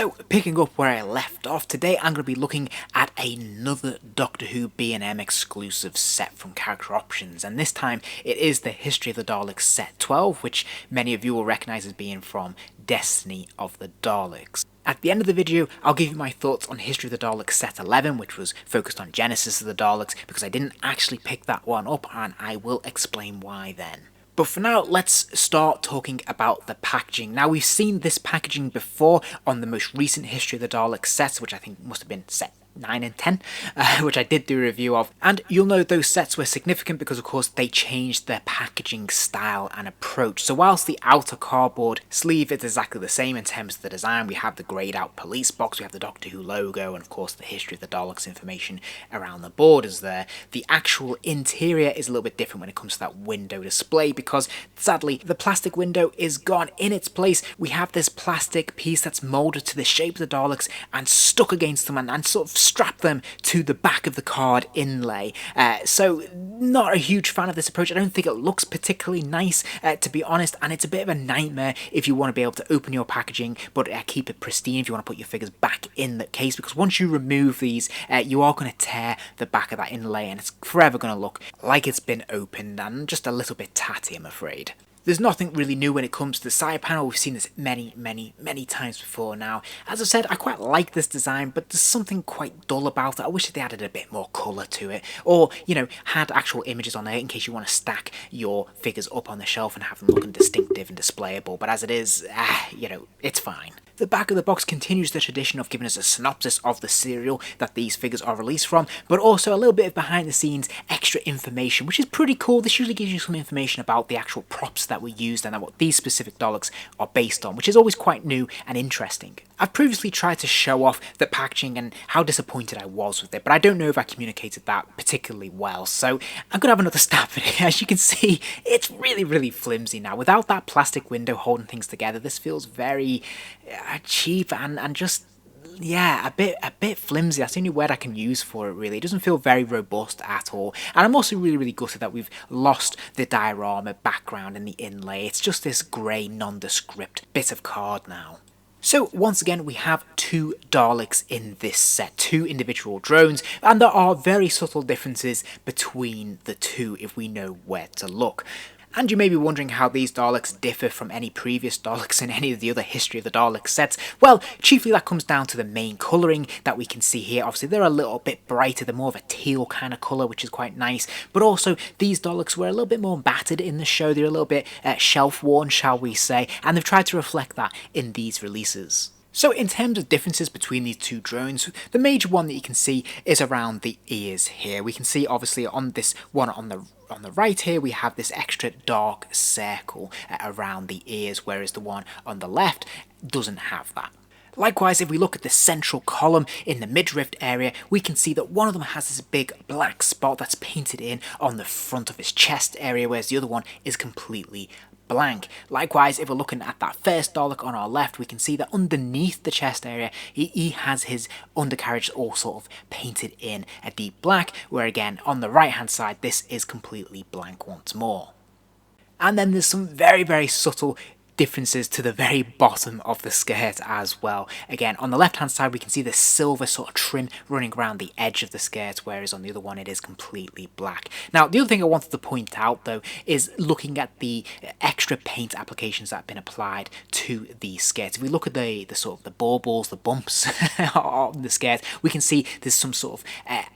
So, picking up where I left off, today I'm going to be looking at another Doctor Who B&M exclusive set from Character Options, and this time it is the History of the Daleks set 12, which many of you will recognise as being from Destiny of the Daleks. At the end of the video, I'll give you my thoughts on History of the Daleks set 11, which was focused on Genesis of the Daleks, because I didn't actually pick that one up, and I will explain why then. But for now, let's start talking about the packaging. Now, we've seen this packaging before on the most recent History of the Daleks sets, which I think must have been set 9 and 10, which I did do a review of. And you'll know those sets were significant because, of course, they changed their packaging style and approach. So whilst the outer cardboard sleeve is exactly the same in terms of the design, we have the greyed out police box, we have the Doctor Who logo, and of course the History of the Daleks information around the borders there. The actual interior is a little bit different when it comes to that window display because, sadly, the plastic window is gone. In its place, we have this plastic piece that's moulded to the shape of the Daleks and stuck against them and sort of strap them to the back of the card inlay. So not a huge fan of this approach. I don't think it looks particularly nice, to be honest, and it's a bit of a nightmare if you want to be able to open your packaging but keep it pristine if you want to put your figures back in the case, because once you remove these, you are going to tear the back of that inlay and it's forever going to look like it's been opened and just a little bit tatty, I'm afraid. There's nothing really new when it comes to the side panel. We've seen this many times before now. As I said, I quite like this design, but there's something quite dull about it. I wish they added a bit more colour to it, or, you know, had actual images on there in case you want to stack your figures up on the shelf and have them looking distinctive and displayable. But as it is, you know, it's fine. The back of the box continues the tradition of giving us a synopsis of the serial that these figures are released from, but also a little bit of behind the scenes extra information, which is pretty cool. This usually gives you some information about the actual props that were used and what these specific Daleks are based on, which is always quite new and interesting. I've previously tried to show off the packaging and how disappointed I was with it, but I don't know if I communicated that particularly well, so I'm going to have another stab at it. As you can see, it's really flimsy now. Without that plastic window holding things together, this feels very cheap and just, yeah, a bit flimsy. That's the only word I can use for it, really. It doesn't feel very robust at all. And I'm also really gutted that we've lost the diorama background and the inlay. It's just this grey, nondescript bit of card now. So once again, we have two Daleks in this set, two individual drones, and there are very subtle differences between the two if we know where to look. And you may be wondering how these Daleks differ from any previous Daleks in any of the other History of the Daleks sets. Well, chiefly that comes down to the main colouring that we can see here. Obviously, they're a little bit brighter, they're more of a teal kind of colour, which is quite nice. But also, these Daleks were a little bit more battered in the show. They're a little bit shelf-worn, shall we say, and they've tried to reflect that in these releases. So in terms of differences between these two drones, the major one that you can see is around the ears here. We can see obviously on this one on the right here we have this extra dark circle around the ears, whereas the one on the left doesn't have that. Likewise, if we look at the central column in the midriff area, we can see that one of them has this big black spot that's painted in on the front of his chest area, whereas the other one is completely blank. Likewise, if we're looking at that first Dalek on our left, we can see that underneath the chest area, he has his undercarriage all sort of painted in a deep black, where again, on the right hand side, this is completely blank once more. And then there's some very subtle differences to the very bottom of the skirt as well. Again, on the left hand side we can see the silver sort of trim running around the edge of the skirt, whereas on the other one it is completely black. Now, the other thing I wanted to point out though is looking at the extra paint applications that have been applied to the skirt. If we look at the sort of the baubles, the bumps on the skirt, we can see there's some sort of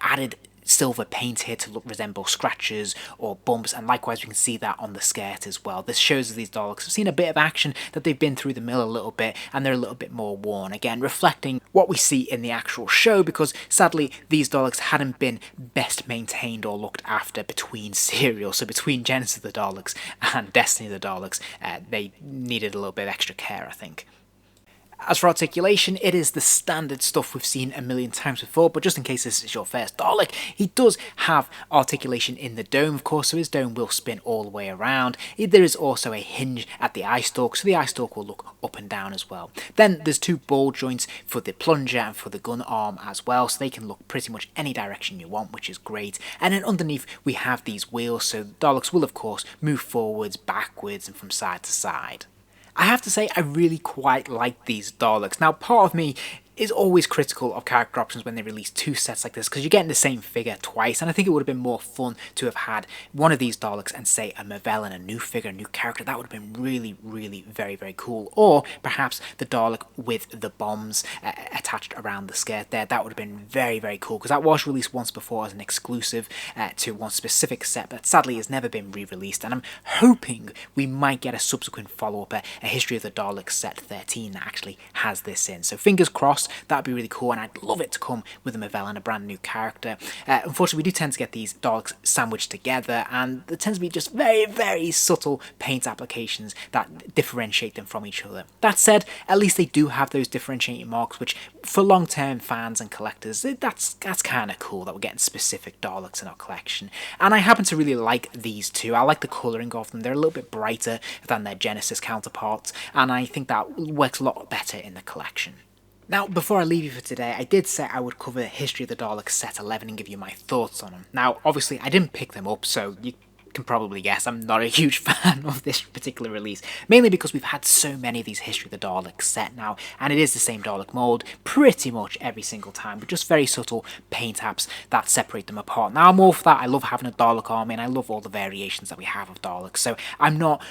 added silver paint here to resemble scratches or bumps, and likewise we can see that on the skirt as well. This shows that these Daleks have seen a bit of action, that they've been through the mill a little bit and they're a little bit more worn, again reflecting what we see in the actual show, because sadly these Daleks hadn't been best maintained or looked after between serials. So between Genesis of the Daleks and Destiny of the Daleks, they needed a little bit of extra care, I think. As for articulation, it is the standard stuff we've seen a million times before, but just in case this is your first Dalek, he does have articulation in the dome, of course, so his dome will spin all the way around. There is also a hinge at the eye stalk, so the eye stalk will look up and down as well. Then there's two ball joints for the plunger and for the gun arm as well, so they can look pretty much any direction you want, which is great. And then underneath we have these wheels, so Daleks will of course move forwards, backwards and from side to side. I have to say, I really quite like these Daleks. Now, part of me is always critical of character options when they release two sets like this, because you're getting the same figure twice, and I think it would have been more fun to have had one of these Daleks and say a Movellen, a new figure, a new character. That would have been really, really very, very cool. Or perhaps the Dalek with the bombs attached around the skirt there. That would have been very, very cool, because that was released once before as an exclusive to one specific set, but sadly has never been re-released, and I'm hoping we might get a subsequent follow-up, a History of the Daleks set 13 that actually has this in. So fingers crossed. That'd be really cool, and I'd love it to come with a Movellen, a brand new character. Unfortunately, we do tend to get these Daleks sandwiched together, and there tends to be just very, very subtle paint applications that differentiate them from each other. That said, at least they do have those differentiating marks, which for long-term fans and collectors, that's kind of cool that we're getting specific Daleks in our collection. And I happen to really like these two. I like the colouring of them. They're a little bit brighter than their Genesis counterparts, and I think that works a lot better in the collection. Now, before I leave you for today, I did say I would cover History of the Daleks set 11 and give you my thoughts on them. Now, obviously, I didn't pick them up, so you can probably guess I'm not a huge fan of this particular release, mainly because we've had so many of these History of the Daleks set now, and it is the same Dalek mould pretty much every single time, but just very subtle paint apps that separate them apart. Now, I'm all for that. I love having a Dalek army, and I love all the variations that we have of Daleks, so I'm not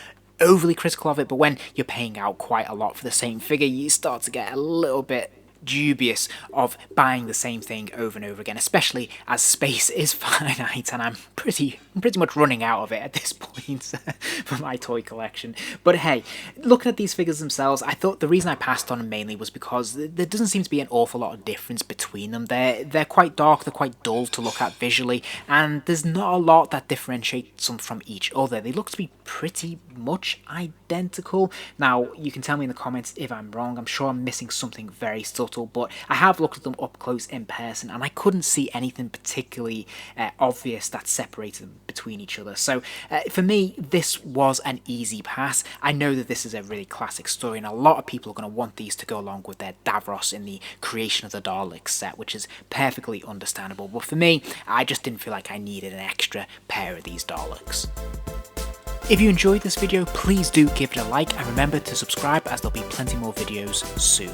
overly critical of it, but when you're paying out quite a lot for the same figure, you start to get a little bit dubious of buying the same thing over and over again, especially as space is finite and I'm pretty much running out of it at this point for my toy collection. But hey, looking at these figures themselves, I thought the reason I passed on them mainly was because there doesn't seem to be an awful lot of difference between them. They're quite dark, they're quite dull to look at visually, and there's not a lot that differentiates them from each other. They look to be pretty much identical. Now, you can tell me in the comments if I'm wrong. I'm sure I'm missing something very subtle, but I have looked at them up close in person and I couldn't see anything particularly obvious that separated them between each other. So for me, this was an easy pass. I know that this is a really classic story and a lot of people are going to want these to go along with their Davros in the Creation of the Daleks set, which is perfectly understandable. But for me, I just didn't feel like I needed an extra pair of these Daleks. If you enjoyed this video, please do give it a like and remember to subscribe as there'll be plenty more videos soon.